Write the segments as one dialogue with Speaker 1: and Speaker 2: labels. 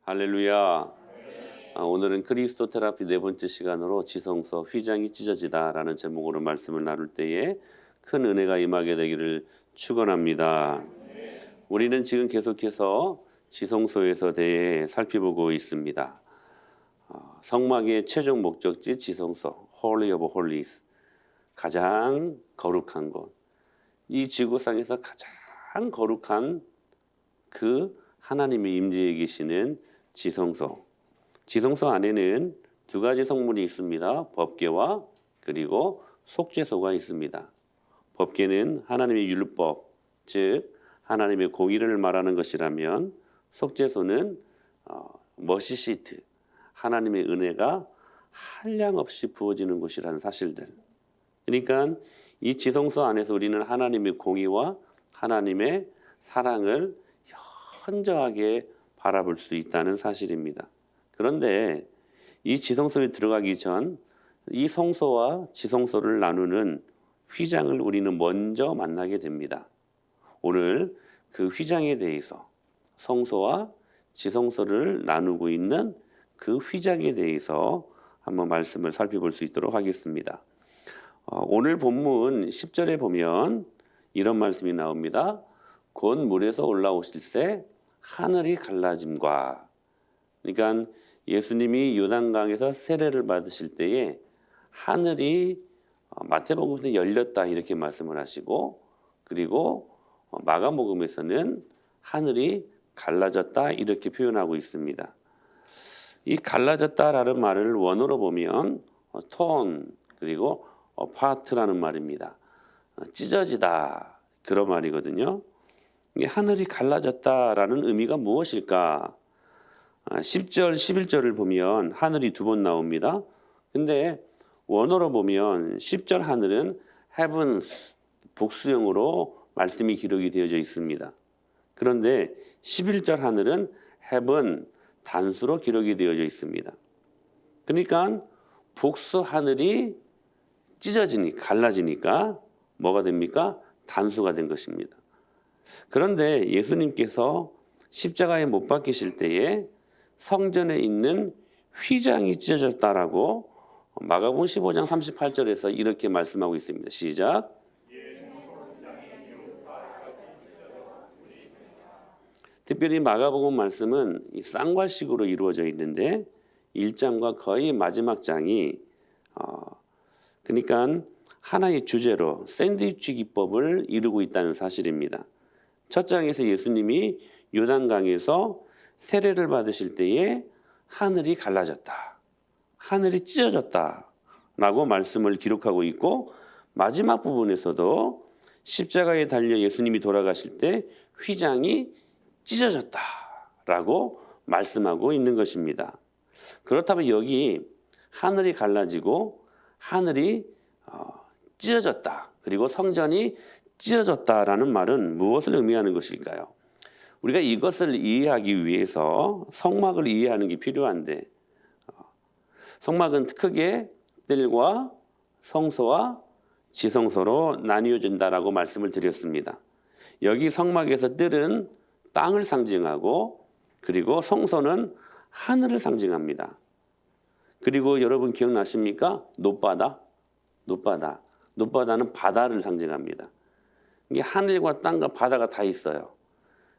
Speaker 1: 할렐루야. 오늘은 그리스도 테라피 네 번째 시간으로 지성소 휘장이 찢어지다라는 제목으로 말씀을 나눌 때에 큰 은혜가 임하게 되기를 축원합니다. 우리는 지금 계속해서 지성소에서 대해 살펴보고 있습니다. 성막의 최종 목적지 지성소, Holy of Holies, 가장 거룩한 곳. 이 지구상에서 가장 거룩한 그 하나님의 임재에 계시는 지성소. 지성소 안에는 두 가지 성문이 있습니다. 법궤와 그리고 속죄소가 있습니다. 법궤는 하나님의 율법, 즉 하나님의 공의를 말하는 것이라면 속죄소는 머시시트, 하나님의 은혜가 한량없이 부어지는 곳이라는 사실들. 그러니까 이 지성소 안에서 우리는 하나님의 공의와 하나님의 사랑을 현저하게 바라볼 수 있다는 사실입니다. 그런데 이 지성소에 들어가기 전 이 성소와 지성소를 나누는 휘장을 우리는 먼저 만나게 됩니다. 오늘 그 휘장에 대해서, 성소와 지성소를 나누고 있는 그 휘장에 대해서 한번 말씀을 살펴볼 수 있도록 하겠습니다. 오늘 본문 10절에 보면 이런 말씀이 나옵니다. 곧 물에서 올라오실 때 하늘이 갈라짐과, 그러니까 예수님이 요단강에서 세례를 받으실 때에 하늘이 마태복음에서 열렸다 이렇게 말씀을 하시고, 그리고 마가복음에서는 하늘이 갈라졌다 이렇게 표현하고 있습니다. 이 갈라졌다라는 말을 원어로 보면 톤 그리고 파트라는 말입니다. 찢어지다 그런 말이거든요. 하늘이 갈라졌다라는 의미가 무엇일까? 10절, 11절을 보면 하늘이 두 번 나옵니다. 근데 원어로 보면 10절 하늘은 heavens, 복수형으로 말씀이 기록이 되어져 있습니다. 그런데 11절 하늘은 heaven, 단수로 기록이 되어져 있습니다. 그러니까 복수 하늘이 찢어지니까, 갈라지니까 뭐가 됩니까? 단수가 된 것입니다. 그런데 예수님께서 십자가에 못 박히실 때에 성전에 있는 휘장이 찢어졌다라고 마가복음 15장 38절에서 이렇게 말씀하고 있습니다. 시작. 특별히 마가복음 말씀은 이 쌍괄식으로 이루어져 있는데 1장과 거의 마지막 장이 그러니까 하나의 주제로 샌드위치 기법을 이루고 있다는 사실입니다. 첫 장에서 예수님이 요단강에서 세례를 받으실 때에 하늘이 갈라졌다, 하늘이 찢어졌다라고 말씀을 기록하고 있고, 마지막 부분에서도 십자가에 달려 예수님이 돌아가실 때 휘장이 찢어졌다라고 말씀하고 있는 것입니다. 그렇다면 여기 하늘이 갈라지고 하늘이 찢어졌다, 그리고 성전이 찢어졌다라는 말은 무엇을 의미하는 것일까요? 우리가 이것을 이해하기 위해서 성막을 이해하는 게 필요한데, 성막은 크게 뜰과 성소와 지성소로 나뉘어진다라고 말씀을 드렸습니다. 여기 성막에서 뜰은 땅을 상징하고, 그리고 성소는 하늘을 상징합니다. 그리고 여러분 기억나십니까? 노바다는 바다를 상징합니다. 이게 하늘과 땅과 바다가 다 있어요.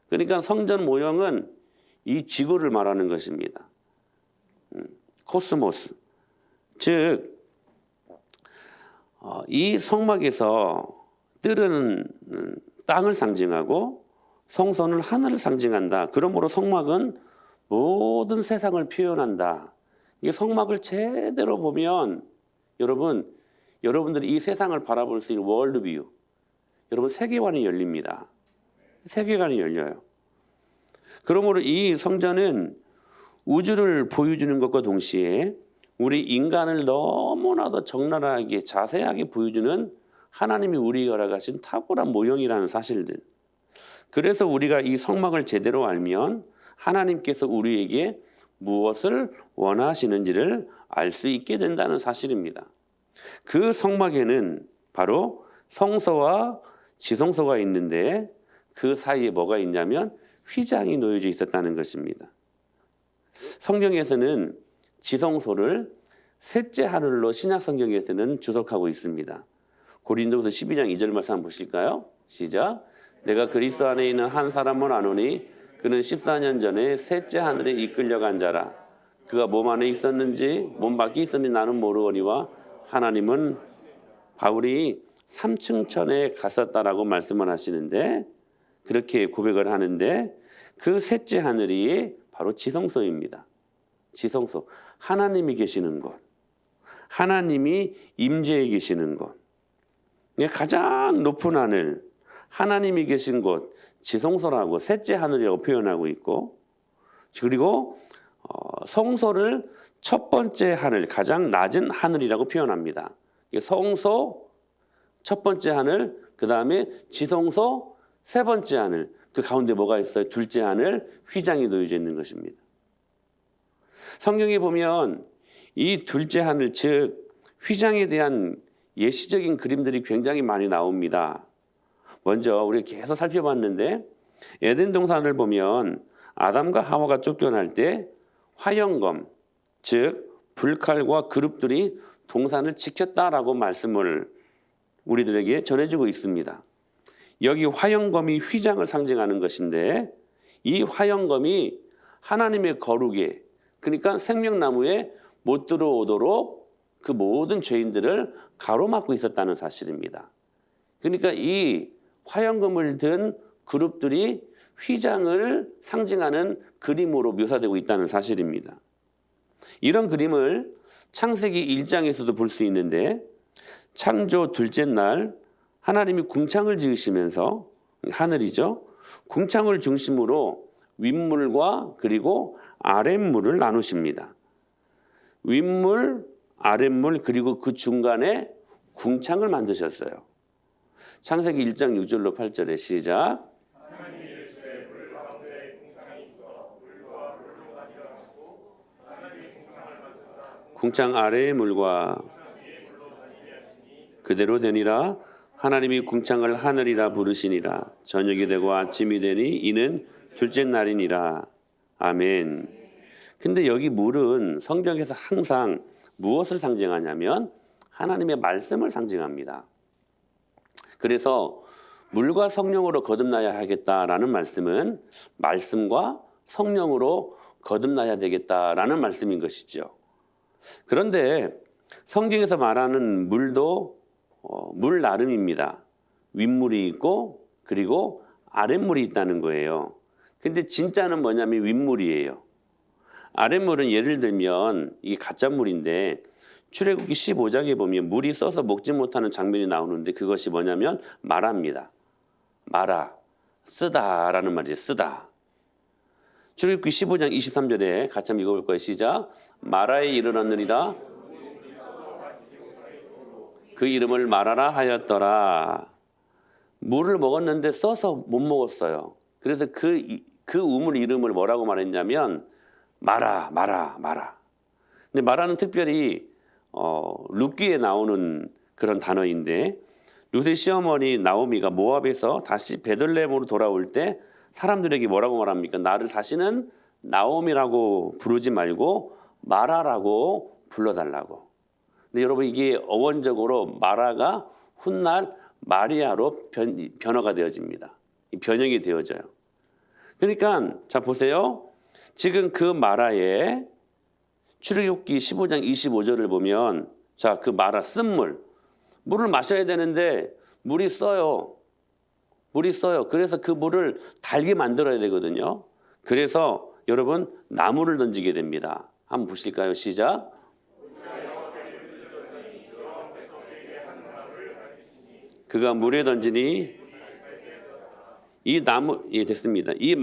Speaker 1: 그러니까 성전 모형은 이 지구를 말하는 것입니다. 코스모스. 즉, 이 성막에서 뜰은 땅을 상징하고 성소는 하늘을 상징한다. 그러므로 성막은 모든 세상을 표현한다. 이 성막을 제대로 보면 여러분들이 이 세상을 바라볼 수 있는 월드뷰, 여러분 세계관이 열립니다. 세계관이 열려요. 그러므로 이 성전은 우주를 보여주는 것과 동시에 우리 인간을 너무나도 적나라하게 자세하게 보여주는 하나님이 우리에게 허락하신 탁월한 모형이라는 사실들. 그래서 우리가 이 성막을 제대로 알면 하나님께서 우리에게 무엇을 원하시는지를 알 수 있게 된다는 사실입니다. 그 성막에는 바로 성소와 지성소가 있는데 그 사이에 뭐가 있냐면 휘장이 놓여져 있었다는 것입니다. 성경에서는 지성소를 셋째 하늘로 신약 성경에서는 주석하고 있습니다. 고린도후서 12장 2절 말씀 한번 보실까요? 시작. 내가 그리스도 안에 있는 한 사람을 아노니 그는 14년 전에 셋째 하늘에 이끌려간 자라. 그가 몸 안에 있었는지 몸 밖에 있었는지 나는 모르거니와 하나님은 바울이 3층 천에 갔었다라고 말씀을 하시는데 그렇게 고백을 하는데 그 셋째 하늘이 바로 지성소입니다. 지성소. 하나님이 계시는 곳. 하나님이 임재해 계시는 곳. 가장 높은 하늘. 하나님이 계신 곳. 지성소라고 셋째 하늘이라고 표현하고 있고 그리고 성소를 첫 번째 하늘, 가장 낮은 하늘이라고 표현합니다. 성소 첫 번째 하늘, 그 다음에 지성소 세 번째 하늘, 그 가운데 뭐가 있어요? 둘째 하늘, 휘장이 놓여져 있는 것입니다. 성경에 보면 이 둘째 하늘, 즉 휘장에 대한 예시적인 그림들이 굉장히 많이 나옵니다. 먼저 우리 계속 살펴봤는데 에덴 동산을 보면 아담과 하와가 쫓겨날 때 화영검, 즉 불칼과 그룹들이 동산을 지켰다라고 말씀을 우리들에게 전해주고 있습니다. 여기 화영검이 휘장을 상징하는 것인데 이 화영검이 하나님의 거룩에, 그러니까 생명나무에 못 들어오도록 그 모든 죄인들을 가로막고 있었다는 사실입니다. 그러니까 이 화영검을 든 그룹들이 휘장을 상징하는 그림으로 묘사되고 있다는 사실입니다. 이런 그림을 창세기 1장에서도 볼 수 있는데 창조 둘째 날 하나님이 궁창을 지으시면서 하늘이죠. 궁창을 중심으로 윗물과 그리고 아랫물을 나누십니다. 윗물, 아랫물 그리고 그 중간에 궁창을 만드셨어요. 창세기 1장 6절로 8절에 시작. 궁창 아래의 물과 그대로 되니라. 하나님이 궁창을 하늘이라 부르시니라. 저녁이 되고 아침이 되니 이는 둘째 날이니라. 아멘. 근데 여기 물은 성경에서 항상 무엇을 상징하냐면 하나님의 말씀을 상징합니다. 그래서 물과 성령으로 거듭나야 하겠다라는 말씀은 말씀과 성령으로 거듭나야 되겠다라는 말씀인 것이죠. 그런데 성경에서 말하는 물도 물 나름입니다. 윗물이 있고 그리고 아랫물이 있다는 거예요. 근데 진짜는 뭐냐면 윗물이에요. 아랫물은 예를 들면 이게 가짜물인데 출애굽기 15장에 보면 물이 써서 먹지 못하는 장면이 나오는데 그것이 뭐냐면 마라입니다. 마라, 쓰다라는 말이에요. 쓰다. 출애굽기 15장 23절에 같이 한번 읽어볼 거예요. 시작. 마라에 이르렀느니라. 그 이름을 마라라 하였더라. 물을 먹었는데 써서 못 먹었어요. 그래서 그 우물 이름을 뭐라고 말했냐면 마라. 근데 마라는 특별히 룻기에 나오는 그런 단어인데 룻의 시어머니 나오미가 모압에서 다시 베들레헴으로 돌아올 때 사람들에게 뭐라고 말합니까? 나를 다시는 나오미라고 부르지 말고 마라라고 불러달라고. 근데 여러분 이게 어원적으로 마라가 훗날 마리아로 변화가 되어집니다. 변형이 되어져요. 그러니까 자 보세요. 지금 그 마라에 출애굽기 15장 25절을 보면 자 그 마라 쓴물 물을 마셔야 되는데 물이 써요. 그래서 그 물을 달게 만들어야 되거든요. 그래서 여러분 나무를 던지게 됩니다. 한번 보실까요? 시작. 그가 물에 던지니 이 나무 됐습니다. 이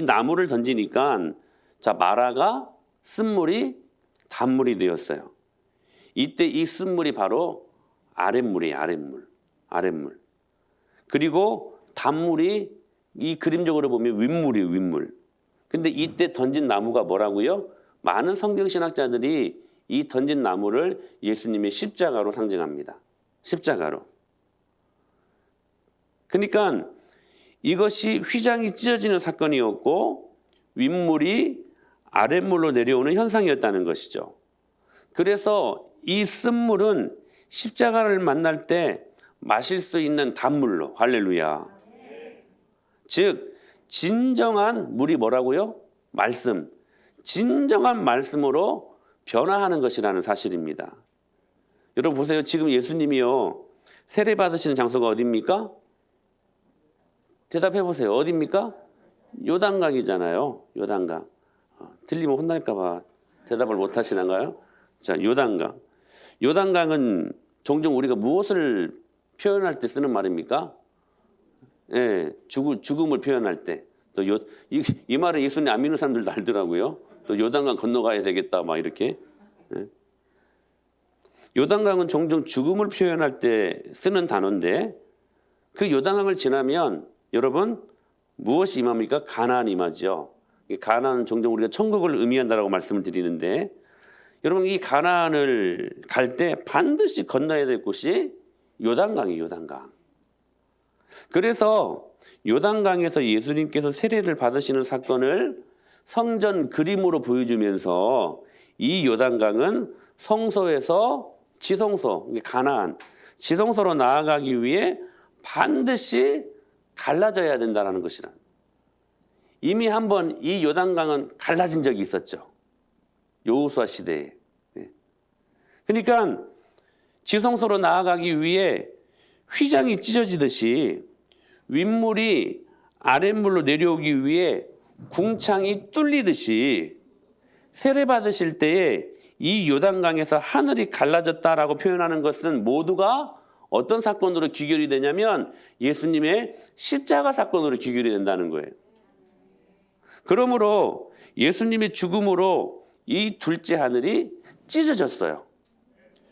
Speaker 1: 나무를 던지니까 자 마라가 쓴물이 단물이 되었어요. 이때 이 쓴물이 바로 아랫물이에요. 아랫물. 그리고 단물이 이 그림적으로 보면 윗물이에요. 윗물. 근데 이때 던진 나무가 뭐라고요? 많은 성경신학자들이 이 던진 나무를 예수님의 십자가로 상징합니다. 십자가로. 그러니까 이것이 휘장이 찢어지는 사건이었고 윗물이 아랫물로 내려오는 현상이었다는 것이죠. 그래서 이 쓴물은 십자가를 만날 때 마실 수 있는 단물로, 할렐루야. 즉 진정한 물이 뭐라고요? 말씀. 진정한 말씀으로 변화하는 것이라는 사실입니다. 여러분 보세요. 지금 예수님이요, 세례 받으시는 장소가 어디입니까? 대답해 보세요. 어디입니까? 요단강이잖아요. 요단강. 틀리면 혼날까 봐 대답을 못 하시는가요? 자, 요단강. 요단강은 종종 우리가 무엇을 표현할 때 쓰는 말입니까? 예, 죽음을 표현할 때. 또 이 말은 예수님 안 믿는 사람들도 알더라고요. 또 요단강 건너가야 되겠다 막 이렇게. 예. 요단강은 종종 죽음을 표현할 때 쓰는 단어인데, 그 요단강을 지나면 여러분 무엇이 임합니까? 가나안이 임하죠. 가나안은 종종 우리가 천국을 의미한다라고 말씀을 드리는데, 여러분 이 가나안을 갈 때 반드시 건너야 될 곳이 요단강이에요. 요단강. 그래서 요단강에서 예수님께서 세례를 받으시는 사건을 성전 그림으로 보여주면서 이 요단강은 성소에서 지성소, 가나안, 지성소로 나아가기 위해 반드시 갈라져야 된다는 것이라. 이미 한번 이 요단강은 갈라진 적이 있었죠. 여호수아 시대에. 그러니까 지성소로 나아가기 위해 휘장이 찢어지듯이 윗물이 아랫물로 내려오기 위해 궁창이 뚫리듯이 세례 받으실 때에 이 요단강에서 하늘이 갈라졌다라고 표현하는 것은 모두가 어떤 사건으로 귀결이 되냐면 예수님의 십자가 사건으로 귀결이 된다는 거예요. 그러므로 예수님의 죽음으로 이 둘째 하늘이 찢어졌어요.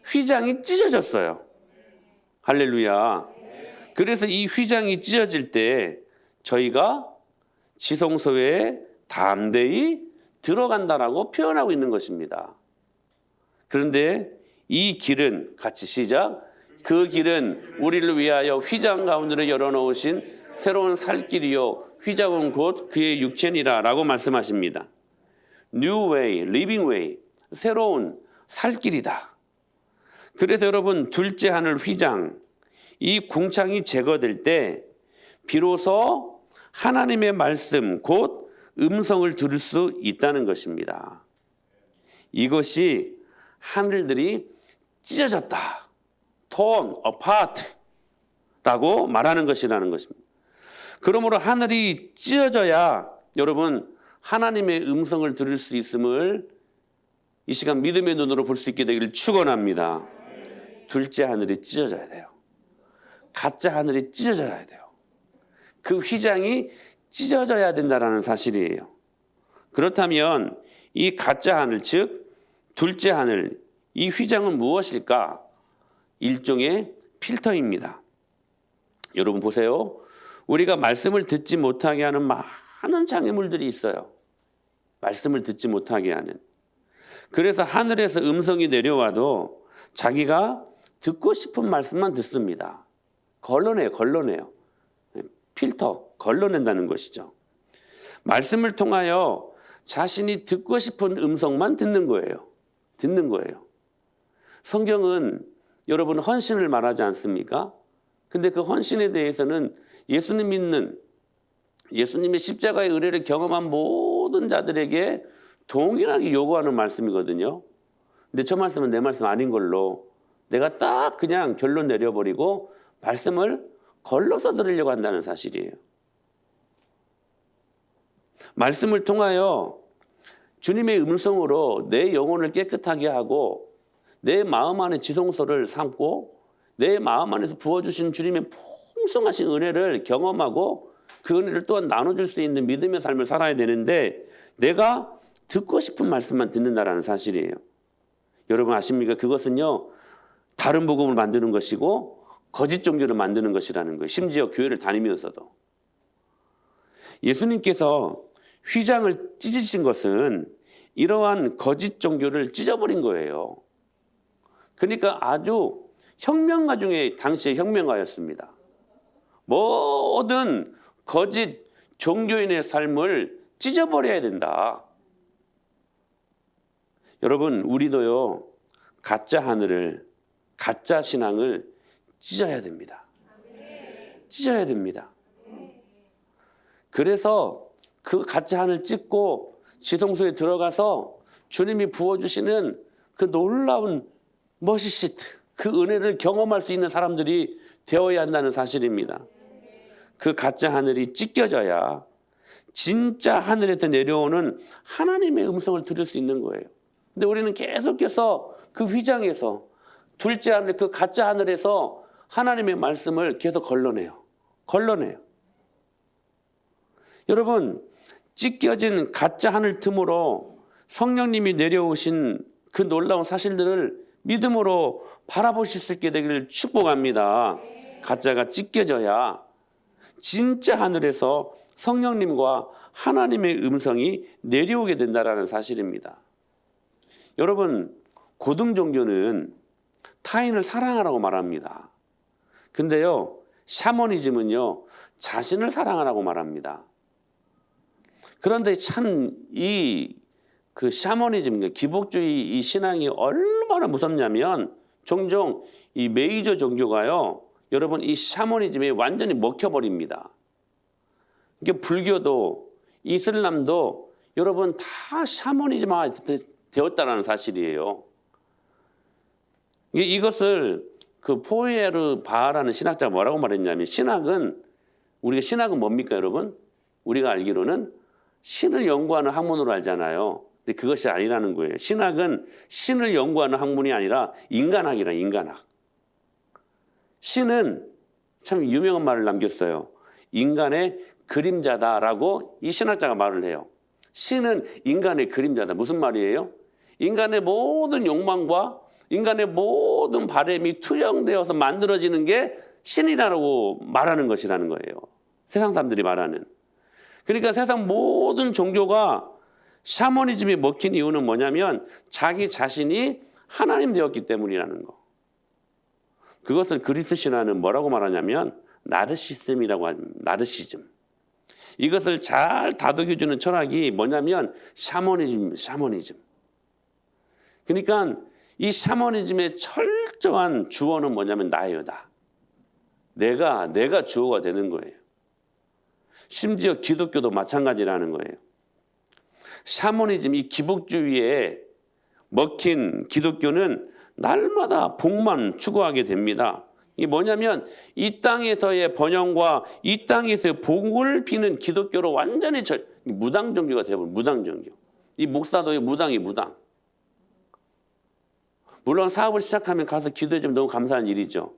Speaker 1: 휘장이 찢어졌어요. 할렐루야. 그래서 이 휘장이 찢어질 때 저희가 지성소에 담대히 들어간다라고 표현하고 있는 것입니다. 그런데 이 길은, 같이 시작. 그 길은 우리를 위하여 휘장 가운데로 열어놓으신 새로운 살 길이요 휘장은 곧 그의 육체니라 라고 말씀하십니다. New way, living way, 새로운 살 길이다. 그래서 여러분 둘째 하늘 휘장, 이 궁창이 제거될 때 비로소 하나님의 말씀 곧 음성을 들을 수 있다는 것입니다. 이것이 하늘들이 찢어졌다, torn apart 라고 말하는 것이라는 것입니다. 그러므로 하늘이 찢어져야 여러분 하나님의 음성을 들을 수 있음을 이 시간 믿음의 눈으로 볼 수 있게 되기를 축원합니다. 둘째 하늘이 찢어져야 돼요. 가짜 하늘이 찢어져야 돼요. 그 휘장이 찢어져야 된다는 사실이에요. 그렇다면 이 가짜 하늘, 즉 둘째 하늘, 이 휘장은 무엇일까? 일종의 필터입니다. 여러분 보세요. 우리가 말씀을 듣지 못하게 하는 많은 장애물들이 있어요. 말씀을 듣지 못하게 하는. 그래서 하늘에서 음성이 내려와도 자기가 듣고 싶은 말씀만 듣습니다. 걸러내요. 필터, 걸러낸다는 것이죠. 말씀을 통하여 자신이 듣고 싶은 음성만 듣는 거예요. 성경은 여러분 헌신을 말하지 않습니까? 근데 그 헌신에 대해서는 예수님 믿는, 예수님의 십자가의 의뢰를 경험한 모든 자들에게 동일하게 요구하는 말씀이거든요. 근데 저 말씀은 내 말씀 아닌 걸로 내가 딱 그냥 결론 내려버리고 말씀을 걸러서 들으려고 한다는 사실이에요. 말씀을 통하여 주님의 음성으로 내 영혼을 깨끗하게 하고 내 마음 안에 지성소를 삼고 내 마음 안에서 부어주신 주님의 풍성하신 은혜를 경험하고 그 은혜를 또한 나눠줄 수 있는 믿음의 삶을 살아야 되는데 내가 듣고 싶은 말씀만 듣는다라는 사실이에요. 여러분 아십니까? 그것은요 다른 복음을 만드는 것이고 거짓 종교를 만드는 것이라는 거예요. 심지어 교회를 다니면서도. 예수님께서 휘장을 찢으신 것은 이러한 거짓 종교를 찢어버린 거예요. 그러니까 아주 혁명가 중에 당시의 혁명가였습니다. 모든 거짓 종교인의 삶을 찢어버려야 된다. 여러분, 우리도요, 가짜 하늘을, 가짜 신앙을 찢어야 됩니다. 찢어야 됩니다. 그래서 그 가짜 하늘 찢고 지성소에 들어가서 주님이 부어주시는 그 놀라운 머시시트, 그 은혜를 경험할 수 있는 사람들이 되어야 한다는 사실입니다. 그 가짜 하늘이 찢겨져야 진짜 하늘에서 내려오는 하나님의 음성을 들을 수 있는 거예요. 근데 우리는 계속해서 그 휘장에서, 둘째 하늘, 그 가짜 하늘에서 하나님의 말씀을 계속 걸러내요. 여러분, 찢겨진 가짜 하늘 틈으로 성령님이 내려오신 그 놀라운 사실들을 믿음으로 바라보실 수 있게 되기를 축복합니다. 가짜가 찢겨져야 진짜 하늘에서 성령님과 하나님의 음성이 내려오게 된다는 사실입니다. 여러분, 고등 종교는 타인을 사랑하라고 말합니다. 근데요, 샤머니즘은요, 자신을 사랑하라고 말합니다. 그런데 참 그 샤머니즘, 기복주의 이 신앙이 얼마나 무섭냐면 종종 이 메이저 종교가요, 여러분 이 샤머니즘에 완전히 먹혀버립니다. 이게 불교도 이슬람도 여러분 다 샤머니즘화 되었다는 사실이에요. 이것을 그 포에르 바라는 신학자가 뭐라고 말했냐면, 우리가 신학은 뭡니까 여러분? 우리가 알기로는 신을 연구하는 학문으로 알잖아요. 근데 그것이 아니라는 거예요. 신학은 신을 연구하는 학문이 아니라 인간학이라, 인간학. 신은 참 유명한 말을 남겼어요. 인간의 그림자다라고 이 신학자가 말을 해요. 신은 인간의 그림자다. 무슨 말이에요? 인간의 모든 욕망과 인간의 모든 바람이 투영되어서 만들어지는 게 신이라고 말하는 것이라는 거예요. 세상 사람들이 말하는. 그러니까 세상 모든 종교가 샤머니즘에 먹힌 이유는 뭐냐면 자기 자신이 하나님 되었기 때문이라는 거. 그것을 그리스 신화는 뭐라고 말하냐면 나르시즘이라고 합니다. 나르시즘. 이것을 잘 다독여주는 철학이 뭐냐면 샤머니즘. 그러니까 이 샤머니즘의 철저한 주어는 뭐냐면 나예요다. 내가 주어가 되는 거예요. 심지어 기독교도 마찬가지라는 거예요. 샤머니즘, 이 기복주의에 먹힌 기독교는 날마다 복만 추구하게 됩니다. 이게 뭐냐면 이 땅에서의 번영과 이 땅에서의 복을 비는 기독교로 완전히 무당 종교가 되어버린 무당 종교. 이 목사도 무당. 물론 사업을 시작하면 가서 기도해 주면 너무 감사한 일이죠.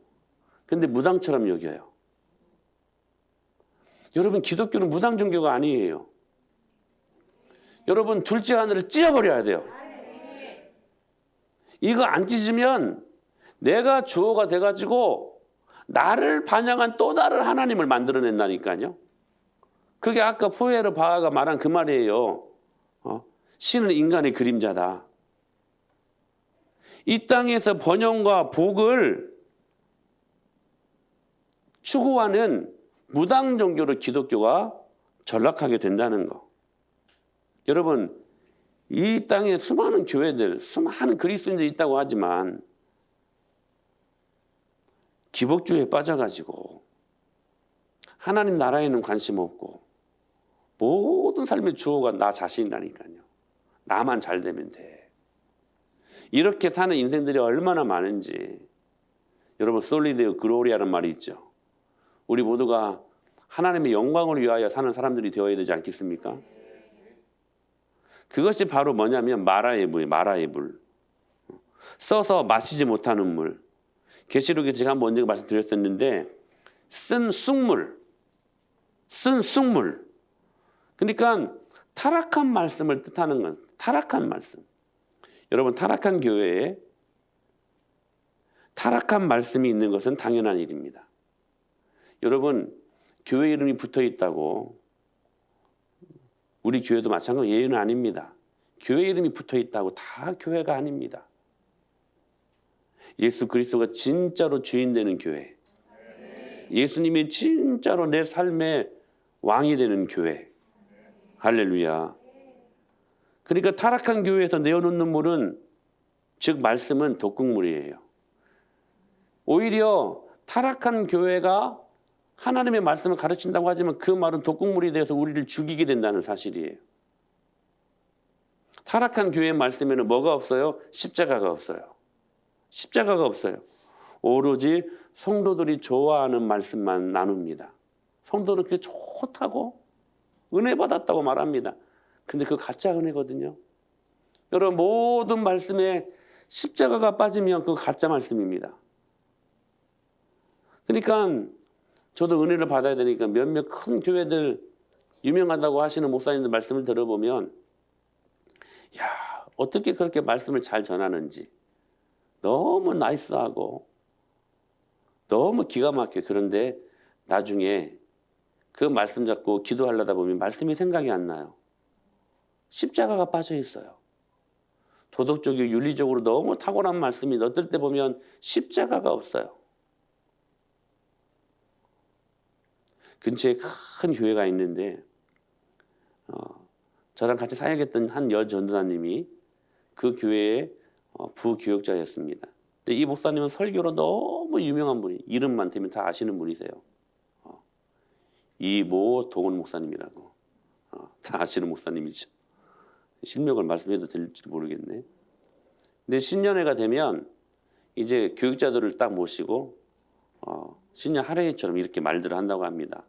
Speaker 1: 그런데 무당처럼 여겨요. 여러분, 기독교는 무당 종교가 아니에요. 여러분, 둘째 하늘을 찢어버려야 돼요. 이거 안 찢으면 내가 주어가 돼가지고 나를 반영한 또 다른 하나님을 만들어낸다니까요. 그게 아까 포에르 바하가 말한 그 말이에요. 신은 인간의 그림자다. 이 땅에서 번영과 복을 추구하는 무당 종교로 기독교가 전락하게 된다는 거. 여러분, 이 땅에 수많은 교회들, 수많은 그리스도인들이 있다고 하지만 기복주의에 빠져가지고 하나님 나라에는 관심 없고 모든 삶의 주어가 나 자신이라니까요. 나만 잘 되면 돼. 이렇게 사는 인생들이 얼마나 많은지. 여러분, 솔리드 글로리아라는 말이 있죠. 우리 모두가 하나님의 영광을 위하여 사는 사람들이 되어야 되지 않겠습니까? 그것이 바로 뭐냐면 마라의 물. 써서 마시지 못하는 물. 계시록에 제가 한번 언제 말씀드렸었는데 쓴 쑥물. 그러니까 타락한 말씀을 뜻하는 건 타락한 말씀. 여러분, 타락한 교회에 타락한 말씀이 있는 것은 당연한 일입니다. 여러분, 교회 이름이 붙어 있다고 우리 교회도 마찬가지로 예의는 아닙니다. 교회 이름이 붙어 있다고 다 교회가 아닙니다. 예수 그리스도가 진짜로 주인 되는 교회. 예수님이 진짜로 내 삶의 왕이 되는 교회. 할렐루야. 그러니까 타락한 교회에서 내어놓는 물은, 즉 말씀은 독극물이에요. 오히려 타락한 교회가 하나님의 말씀을 가르친다고 하지만 그 말은 독극물이 돼서 우리를 죽이게 된다는 사실이에요. 타락한 교회의 말씀에는 뭐가 없어요? 십자가가 없어요. 십자가가 없어요. 오로지 성도들이 좋아하는 말씀만 나눕니다. 성도는 그게 좋다고 은혜 받았다고 말합니다. 근데 그거 가짜 은혜거든요. 여러분, 모든 말씀에 십자가가 빠지면 그거 가짜 말씀입니다. 그러니까 저도 은혜를 받아야 되니까 몇몇 큰 교회들 유명하다고 하시는 목사님들 말씀을 들어보면, 야, 어떻게 그렇게 말씀을 잘 전하는지 너무 나이스하고 너무 기가 막혀. 그런데 나중에 그 말씀 잡고 기도하려다 보면 말씀이 생각이 안 나요. 십자가가 빠져 있어요. 도덕적이고 윤리적으로 너무 탁월한 말씀이 어떨 때 보면 십자가가 없어요. 근처에 큰 교회가 있는데 저랑 같이 사역했던 한 여전도사님이 그 교회의 부교역자였습니다. 근데 이 목사님은 설교로 너무 유명한 분이, 이름만 대면 다 아시는 분이세요. 이모 동원 목사님이라고. 다 아시는 목사님이죠. 실명을 말씀해도 될지 모르겠네. 근데 신년회가 되면 이제 교육자들을 딱 모시고 신년 할애회처럼 이렇게 말들을 한다고 합니다.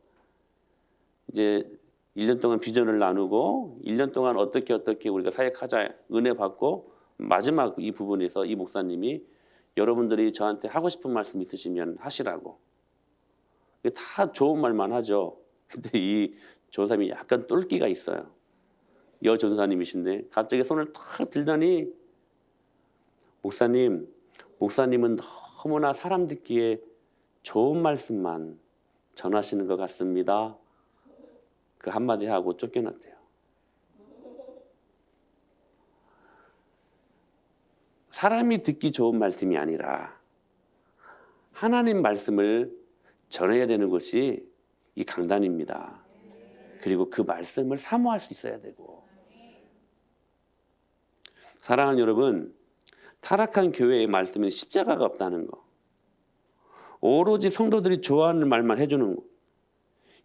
Speaker 1: 이제 1년 동안 비전을 나누고 1년 동안 어떻게 우리가 사역하자 은혜 받고, 마지막 이 부분에서 이 목사님이 여러분들이 저한테 하고 싶은 말씀 있으시면 하시라고. 다 좋은 말만 하죠. 근데 이 조사님이 약간 똘끼가 있어요. 여전사님이신데 갑자기 손을 탁 들더니, 목사님은 너무나 사람 듣기에 좋은 말씀만 전하시는 것 같습니다. 그 한마디 하고 쫓겨났대요. 사람이 듣기 좋은 말씀이 아니라 하나님 말씀을 전해야 되는 것이 이 강단입니다. 그리고 그 말씀을 사모할 수 있어야 되고. 사랑하는 여러분, 타락한 교회의 말씀은 십자가가 없다는 거, 오로지 성도들이 좋아하는 말만 해주는 거.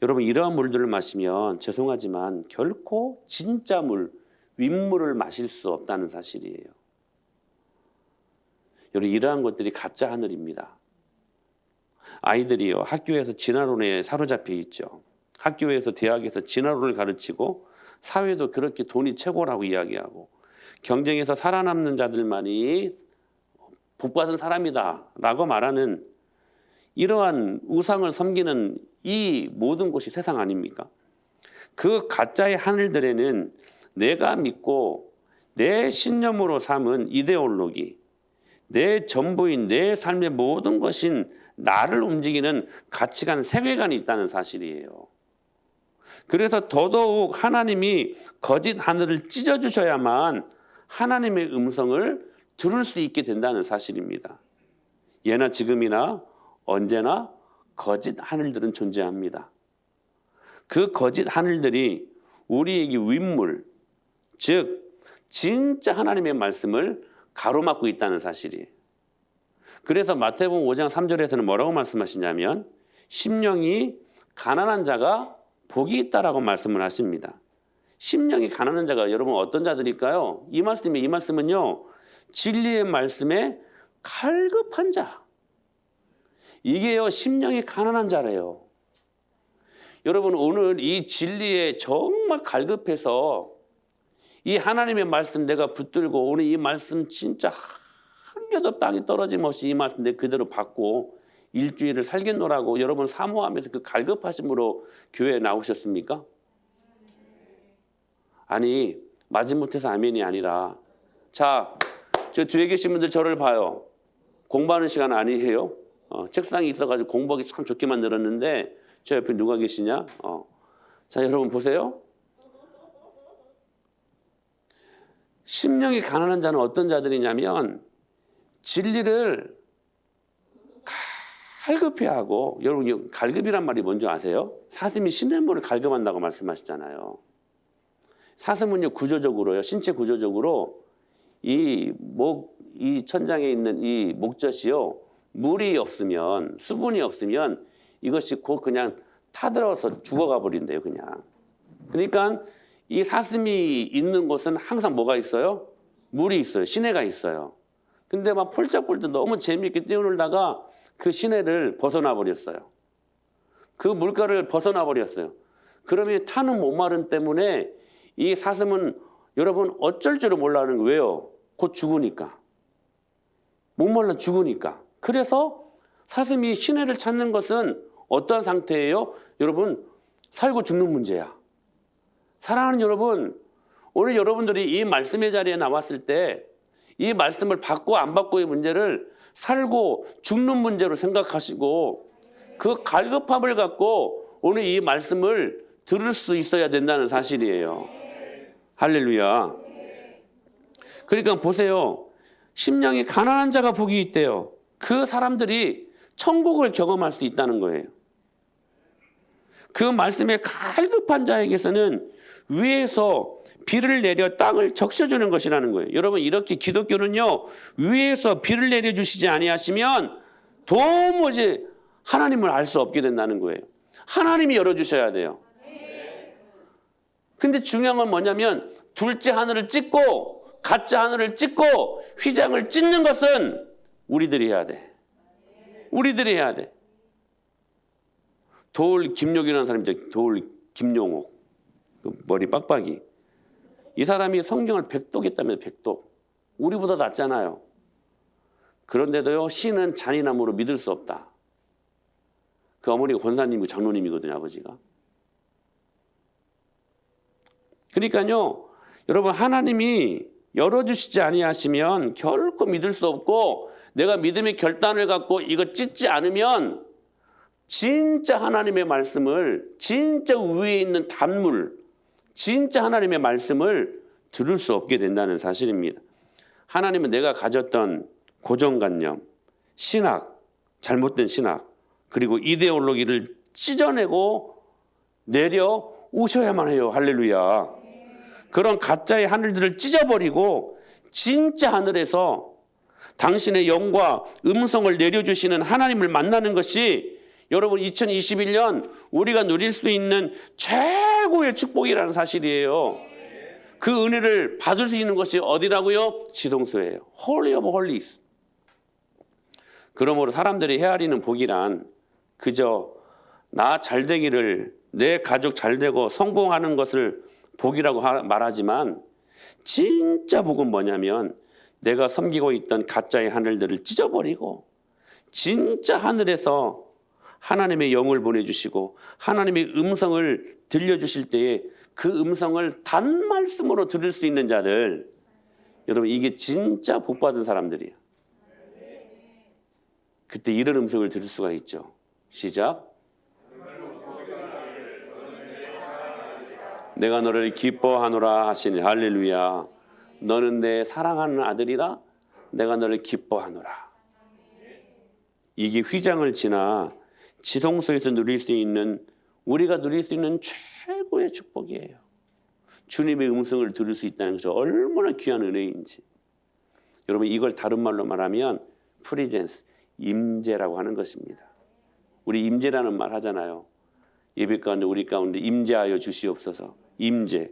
Speaker 1: 여러분, 이러한 물들을 마시면 죄송하지만 결코 진짜 물, 윗물을 마실 수 없다는 사실이에요. 여러분, 이러한 것들이 가짜 하늘입니다. 아이들이요, 학교에서 진화론에 사로잡혀 있죠. 학교에서 대학에서 진화론을 가르치고, 사회도 그렇게 돈이 최고라고 이야기하고, 경쟁에서 살아남는 자들만이 복받은 사람이다 라고 말하는 이러한 우상을 섬기는 이 모든 곳이 세상 아닙니까? 그 가짜의 하늘들에는 내가 믿고 내 신념으로 삼은 이데올로기, 내 전부인 내 삶의 모든 것인 나를 움직이는 가치관, 세계관이 있다는 사실이에요. 그래서 더더욱 하나님이 거짓 하늘을 찢어주셔야만 하나님의 음성을 들을 수 있게 된다는 사실입니다. 예나 지금이나 언제나 거짓 하늘들은 존재합니다. 그 거짓 하늘들이 우리에게 윗물, 즉 진짜 하나님의 말씀을 가로막고 있다는 사실이에요. 그래서 마태복음 5장 3절에서는 뭐라고 말씀하시냐면, 심령이 가난한 자가 복이 있다라고 말씀을 하십니다. 심령이 가난한 자가 여러분 어떤 자들일까요? 이 말씀은요, 진리의 말씀에 갈급한 자, 이게요 심령이 가난한 자래요. 여러분, 오늘 이 진리에 정말 갈급해서 이 하나님의 말씀 내가 붙들고 오늘 이 말씀 진짜 한 겹도 땅이 떨어짐 없이 이 말씀 내 그대로 받고 일주일을 살겠노라고 여러분 사모하면서 그 갈급하심으로 교회에 나오셨습니까? 아니, 마지못해서 아멘이 아니라, 자, 저 뒤에 계신 분들 저를 봐요. 공부하는 시간 아니에요? 책상이 있어가지고 공부하기 참 좋게 만들었는데 저 옆에 누가 계시냐? 자, 여러분 보세요. 심령이 가난한 자는 어떤 자들이냐면 진리를 갈급해하고, 여러분 갈급이란 말이 뭔지 아세요? 사슴이 시냇물을 갈급한다고 말씀하시잖아요. 사슴은요, 구조적으로요, 신체 구조적으로 이 천장에 있는 이 목젖이요, 물이 없으면, 수분이 없으면 이것이 곧 그냥 타들어서 죽어가 버린대요, 그냥. 그러니까 이 사슴이 있는 곳은 항상 뭐가 있어요? 물이 있어요. 시내가 있어요. 근데 막 폴짝폴짝 너무 재미있게 뛰어놀다가 그 시내를 벗어나 버렸어요. 그 물가를 벗어나 버렸어요. 그러면 타는 목마름 때문에 이 사슴은 여러분 어쩔 줄을 몰라는 거예요. 왜요? 곧 죽으니까. 목말라 죽으니까. 그래서 사슴이 시내를 찾는 것은 어떤 상태예요? 여러분, 살고 죽는 문제야. 사랑하는 여러분, 오늘 여러분들이 이 말씀의 자리에 나왔을 때 이 말씀을 받고 안 받고의 문제를 살고 죽는 문제로 생각하시고 그 갈급함을 갖고 오늘 이 말씀을 들을 수 있어야 된다는 사실이에요. 할렐루야. 그러니까 보세요. 심령이 가난한 자가 복이 있대요. 그 사람들이 천국을 경험할 수 있다는 거예요. 그 말씀에 갈급한 자에게서는 위에서 비를 내려 땅을 적셔주는 것이라는 거예요. 여러분, 이렇게 기독교는요, 위에서 비를 내려주시지 아니하시면 도무지 하나님을 알 수 없게 된다는 거예요. 하나님이 열어주셔야 돼요. 근데 중요한 건 뭐냐면 둘째 하늘을 찢고 가짜 하늘을 찢고 휘장을 찢는 것은 우리들이 해야 돼. 우리들이 해야 돼. 도울 김용이라는 사람이 있죠. 도울 김용옥. 그 머리 빡빡이. 이 사람이 성경을 100독 했다면 100독. 우리보다 낫잖아요. 그런데도요, 신은 잔인함으로 믿을 수 없다. 그 어머니가 권사님이고 장로님이거든요, 아버지가. 그러니까요, 여러분, 하나님이 열어주시지 아니하시면 결코 믿을 수 없고, 내가 믿음의 결단을 갖고 이거 찢지 않으면 진짜 하나님의 말씀을, 진짜 위에 있는 단물, 진짜 하나님의 말씀을 들을 수 없게 된다는 사실입니다. 하나님은 내가 가졌던 고정관념, 신학, 잘못된 신학, 그리고 이데올로기를 찢어내고 내려오셔야만 해요. 할렐루야. 그런 가짜의 하늘들을 찢어버리고 진짜 하늘에서 당신의 영과 음성을 내려주시는 하나님을 만나는 것이 여러분 2021년 우리가 누릴 수 있는 최고의 축복이라는 사실이에요. 그 은혜를 받을 수 있는 것이 어디라고요? 지성소예요. Holy of Holies. 그러므로 사람들이 헤아리는 복이란 그저 나 잘되기를, 내 가족 잘되고 성공하는 것을 복이라고 말하지만 진짜 복은 뭐냐면 내가 섬기고 있던 가짜의 하늘들을 찢어버리고 진짜 하늘에서 하나님의 영을 보내주시고 하나님의 음성을 들려주실 때에 그 음성을 단 말씀으로 들을 수 있는 자들, 여러분 이게 진짜 복받은 사람들이에요. 그때 이런 음성을 들을 수가 있죠. 시작. 내가 너를 기뻐하노라 하시니 할렐루야. 너는 내 사랑하는 아들이라 내가 너를 기뻐하노라. 이게 휘장을 지나 지성소에서 누릴 수 있는, 우리가 누릴 수 있는 최고의 축복이에요. 주님의 음성을 들을 수 있다는 것이 얼마나 귀한 은혜인지. 여러분 이걸 다른 말로 말하면 프리젠스, 임재라고 하는 것입니다. 우리 임재라는 말 하잖아요. 예배 가운데 우리 가운데 임재하여 주시옵소서. 임재.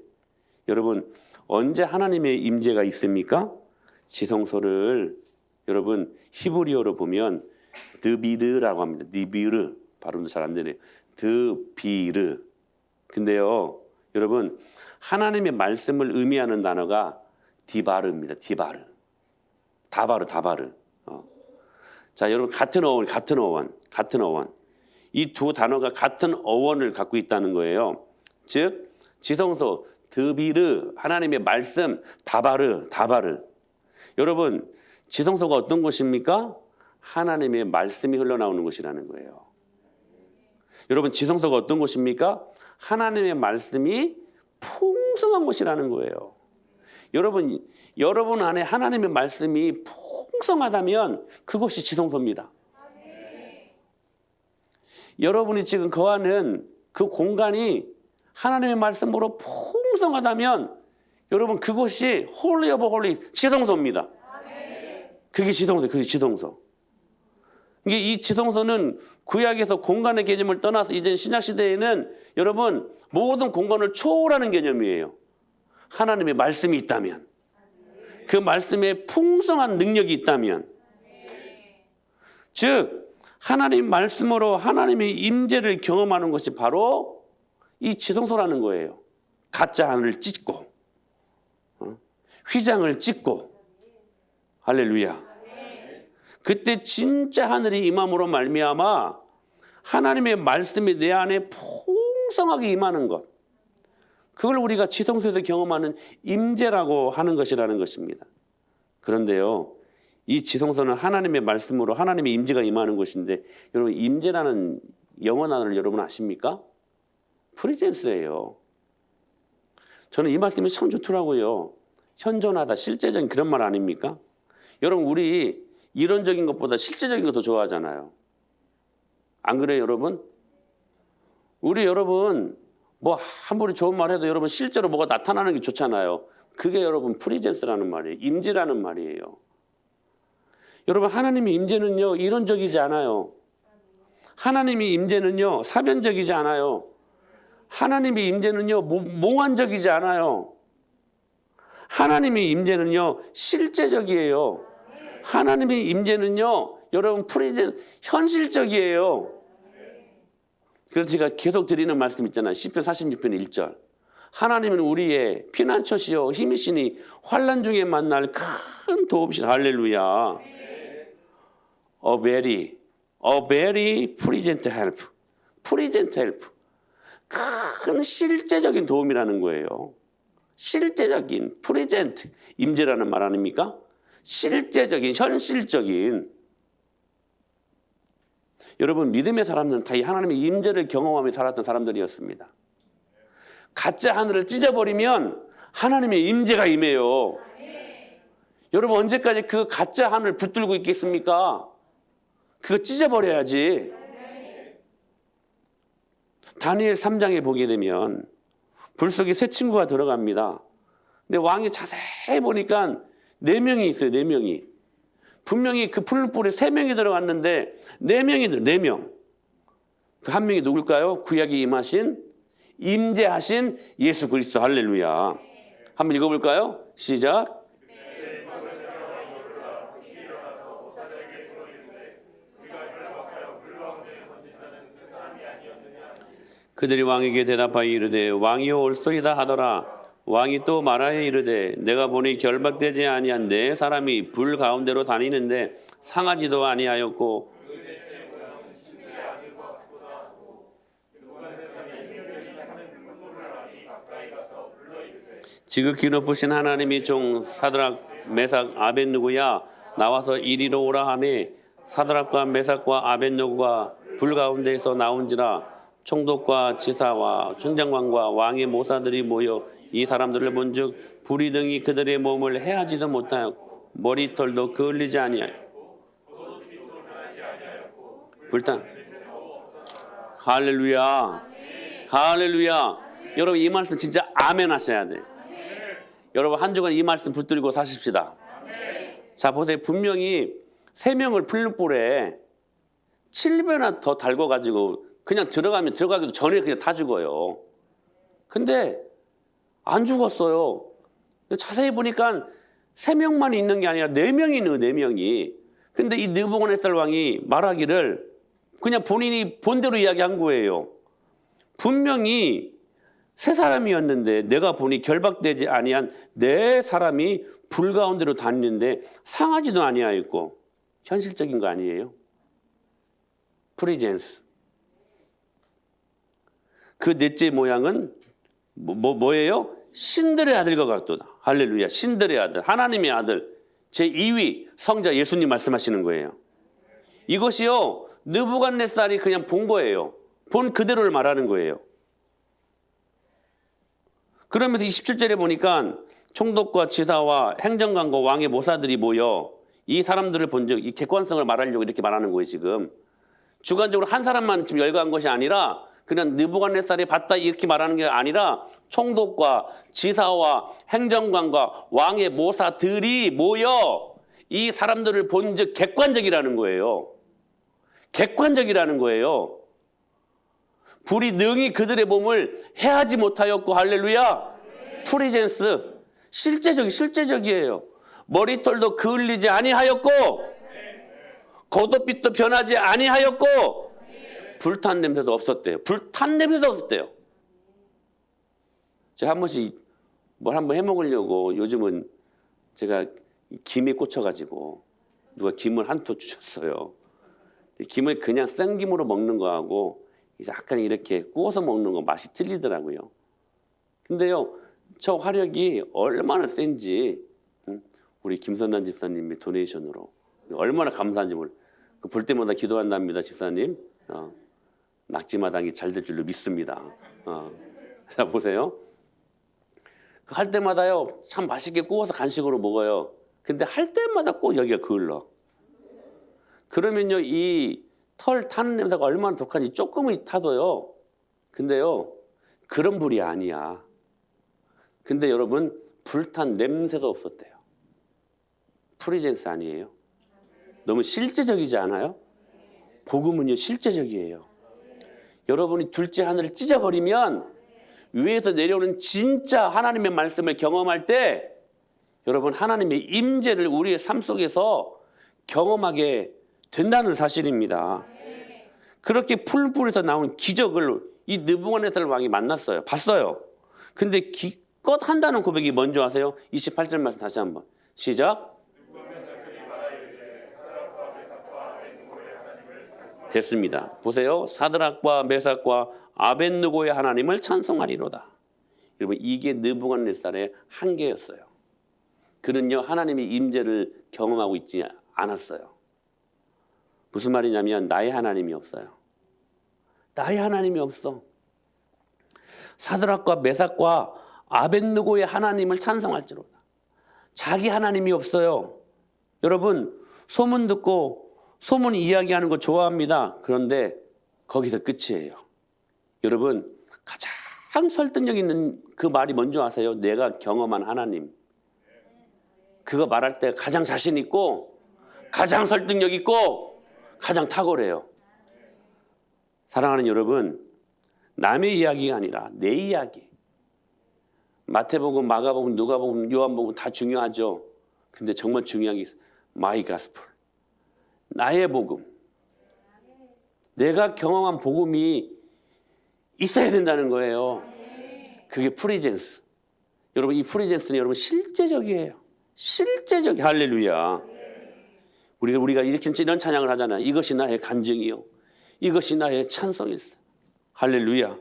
Speaker 1: 여러분 언제 하나님의 임재가 있습니까? 지성소를 여러분 히브리어로 보면 드비르라고 합니다. 드비르. 발음도 잘 안 되네요. 드비르. 근데요 여러분 하나님의 말씀을 의미하는 단어가 디바르입니다. 디바르. 다바르. 자 여러분 같은 어원. 이 두 단어가 같은 어원을 갖고 있다는 거예요. 즉 지성소 드비르, 하나님의 말씀, 다바르. 여러분 지성소가 어떤 곳입니까? 하나님의 말씀이 흘러나오는 곳이라는 거예요. 여러분 지성소가 어떤 곳입니까? 하나님의 말씀이 풍성한 곳이라는 거예요. 여러분 안에 하나님의 말씀이 풍성하다면 그것이 지성소입니다. 여러분이 지금 거하는 그 공간이 하나님의 말씀으로 풍성하다면 여러분 그것이 홀리 오브 홀리 지성소입니다. 그게 지성소. 이게 이 지성소는 구약에서 공간의 개념을 떠나서 이제 신약 시대에는 여러분 모든 공간을 초월하는 개념이에요. 하나님의 말씀이 있다면, 그 말씀에 풍성한 능력이 있다면, 즉 하나님 말씀으로 하나님의 임재를 경험하는 것이 바로 이 지성소라는 거예요. 가짜 하늘을 찢고 휘장을 찢고, 할렐루야. 그때 진짜 하늘이 임함으로 말미암아 하나님의 말씀이 내 안에 풍성하게 임하는 것, 그걸 우리가 지성소에서 경험하는 임재라고 하는 것이라는 것입니다. 그런데요, 이 지성소는 하나님의 말씀으로 하나님의 임재가 임하는 것인데, 여러분 임재라는 영어 단어를 여러분 아십니까? 프리젠스예요. 저는 이 말씀이 참 좋더라고요. 현존하다, 실제적인 그런 말 아닙니까? 여러분 우리 이론적인 것보다 실제적인 거 더 좋아하잖아요. 안 그래요 여러분? 우리 여러분 뭐 아무리 좋은 말 해도 여러분 실제로 뭐가 나타나는 게 좋잖아요. 그게 여러분 프리젠스라는 말이에요. 임재라는 말이에요. 여러분 하나님의 임재는요 이론적이지 않아요. 하나님의 임재는요 사변적이지 않아요. 하나님의 임재는요 몽환적이지 않아요. 하나님의 임재는요 실제적이에요. 하나님의 임재는요 여러분 현실적이에요. 그래서 제가 계속 드리는 말씀 있잖아요. 시편 46편 1절. 하나님은 우리의 피난처시요 힘이시니 환난 중에 만날 큰 도움이시라. 할렐루야. A very present help. present help. 큰 실제적인 도움이라는 거예요. 실제적인 present 임재라는 말 아닙니까? 실제적인 현실적인. 여러분 믿음의 사람들은 다 이 하나님의 임재를 경험하며 살았던 사람들이었습니다. 가짜 하늘을 찢어버리면 하나님의 임재가 임해요. 여러분 언제까지 그 가짜 하늘을 붙들고 있겠습니까? 그거 찢어버려야지. 다니엘 3장에 보게 되면 불 속에 세 친구가 들어갑니다. 근데 왕이 자세히 보니까 4명이 있어요. 4명이. 분명히 그 풀불에 3명이 들어갔는데 4명. 그 한 명이 누굴까요? 구약에 임하신 임재하신 예수 그리스도. 할렐루야. 한번 읽어볼까요? 시작. 그들이 왕에게 대답하여 이르되 왕이여 올소이다 하더라. 왕이 또 말하여 이르되 내가 보니 결박되지 아니한 4사람이 불 가운데로 다니는데 상하지도 아니하였고 지극히 높으신 하나님이 종 사드락 메삭 아벳느고야 나와서 이리로 오라 하매 사드락과 메삭과 아벳느고가 불 가운데에서 나온지라. 총독과 지사와 총장관과 왕의 모사들이 모여 이 사람들을 본즉 불이 등이 그들의 몸을 해하지도 못하였고 머리털도 그을리지 아니하였고 불탄. 할렐루야. 할렐루야. 여러분 이 말씀 진짜 아멘 하셔야 돼. 여러분 한 주간 이 말씀 붙들고 사십시다. 자 보세요. 분명히 3명을 풀불에 7배나 더 달궈가지고 그냥 들어가기도 전에 그냥 다 죽어요. 근데 안 죽었어요. 자세히 보니까 3명만 있는 게 아니라 4명이 있는 거예요. 4명이. 근데 이 느부갓네살 왕이 말하기를 그냥 본인이 본대로 이야기한 거예요. 분명히 3사람이었는데 내가 보니 결박되지 아니한 4사람이 불 가운데로 다니는데 상하지도 아니하였고. 현실적인 거 아니에요? 프리젠스. 그 넷째 모양은 뭐예요? 신들의 아들과 같도다. 할렐루야. 신들의 아들, 하나님의 아들, 제2위 성자 예수님 말씀하시는 거예요. 이것이요 느부갓네살이 그냥 본 거예요. 본 그대로를 말하는 거예요. 그러면서 27절에 보니까 총독과 지사와 행정관과 왕의 모사들이 모여 이 사람들을 본즉 이 객관성을 말하려고 이렇게 말하는 거예요. 지금 주관적으로 한 사람만 지금 열거한 것이 아니라 그냥 느부갓네살이 봤다 이렇게 말하는 게 아니라 총독과 지사와 행정관과 왕의 모사들이 모여 이 사람들을 본즉 객관적이라는 거예요. 객관적이라는 거예요. 불이 능히 그들의 몸을 해하지 못하였고, 할렐루야. 프리젠스, 실제적이에요. 머리털도 그을리지 아니하였고, 겉옷빛도 변하지 아니하였고, 불탄 냄새도 없었대요. 불탄 냄새도 없었대요. 제가 한 번씩 뭘 한번 해먹으려고 요즘은 제가 김에 꽂혀가지고 누가 김을 한 톨 주셨어요. 김을 그냥 생김으로 먹는 거하고 약간 이렇게 구워서 먹는 거 맛이 틀리더라고요. 근데요, 저 화력이 얼마나 센지 우리 김선란 집사님의 도네이션으로 얼마나 감사한지 몰라요. 볼 때마다 기도한답니다, 집사님. 낙지마당이 잘 될 줄로 믿습니다. 자, 보세요. 할 때마다요, 참 맛있게 구워서 간식으로 먹어요. 근데 할 때마다 꼭 여기가 그을러. 그러면요, 이 털 타는 냄새가 얼마나 독한지 조금은 타도요. 근데요, 그런 불이 아니야. 근데 여러분, 불탄 냄새도 없었대요. 프리젠스 아니에요? 너무 실제적이지 않아요? 복음은요, 실제적이에요. 여러분이 둘째 하늘을 찢어버리면 위에서 내려오는 진짜 하나님의 말씀을 경험할 때 여러분 하나님의 임재를 우리의 삶 속에서 경험하게 된다는 사실입니다. 그렇게 풀불에서 나온 기적을 이 느부갓네살 왕이 만났어요. 봤어요. 근데 기껏 한다는 고백이 뭔지 아세요? 28절 말씀 다시 한번 시작. 됐습니다. 보세요. 사드락과 메삭과 아벳느고의 하나님을 찬송하리로다. 여러분 이게 느부갓네살의 한계였어요. 그는요 하나님의 임재를 경험하고 있지 않았어요. 무슨 말이냐면 나의 하나님이 없어요. 나의 하나님이 없어. 사드락과 메삭과 아벳느고의 하나님을 찬송할지로다. 자기 하나님이 없어요. 여러분 소문 듣고 소문 이야기하는 거 좋아합니다. 그런데 거기서 끝이에요. 여러분 가장 설득력 있는 그 말이 뭔지 아세요? 내가 경험한 하나님. 그거 말할 때 가장 자신 있고 가장 설득력 있고 가장 탁월해요. 사랑하는 여러분, 남의 이야기가 아니라 내 이야기. 마태복음, 마가복음, 누가복음, 요한복음 다 중요하죠. 근데 정말 중요한 게 있어요. 마이 가스풀. 나의 복음. 내가 경험한 복음이 있어야 된다는 거예요. 그게 프리젠스. 여러분 이 프리젠스는 여러분 실제적이에요. 실제적. 할렐루야. 우리가 이렇게 이런 찬양을 하잖아요. 이것이 나의 간증이요. 이것이 나의 찬송일세. 할렐루야.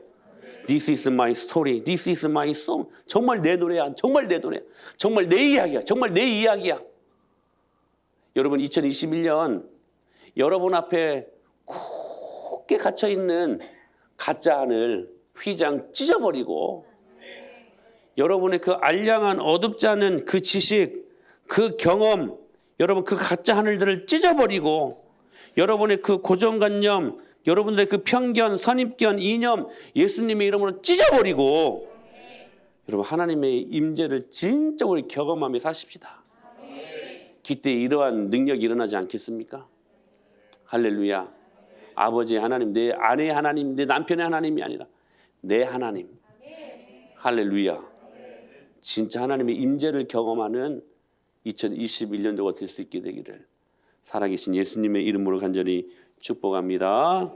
Speaker 1: This is my story. This is my song. 정말 내 노래야. 정말 내 노래야. 정말 내 이야기야. 정말 내 이야기야. 여러분 2021년 여러분 앞에 굳게 갇혀있는 가짜안을 휘장 찢어버리고 여러분의 그 알량한 어둡지 않은 그 지식, 그 경험, 여러분 그 가짜 하늘들을 찢어버리고 여러분의 그 고정관념, 여러분들의 그 편견, 선입견, 이념 예수님의 이름으로 찢어버리고 여러분 하나님의 임재를 진짜 우리 경험하며 사십시다. 그때 이러한 능력이 일어나지 않겠습니까? 할렐루야. 아버지의 하나님, 내 아내의 하나님, 내 남편의 하나님이 아니라 내 하나님. 할렐루야. 진짜 하나님의 임재를 경험하는 2021년도가 될 수 있게 되기를 살아계신 예수님의 이름으로 간절히 축복합니다.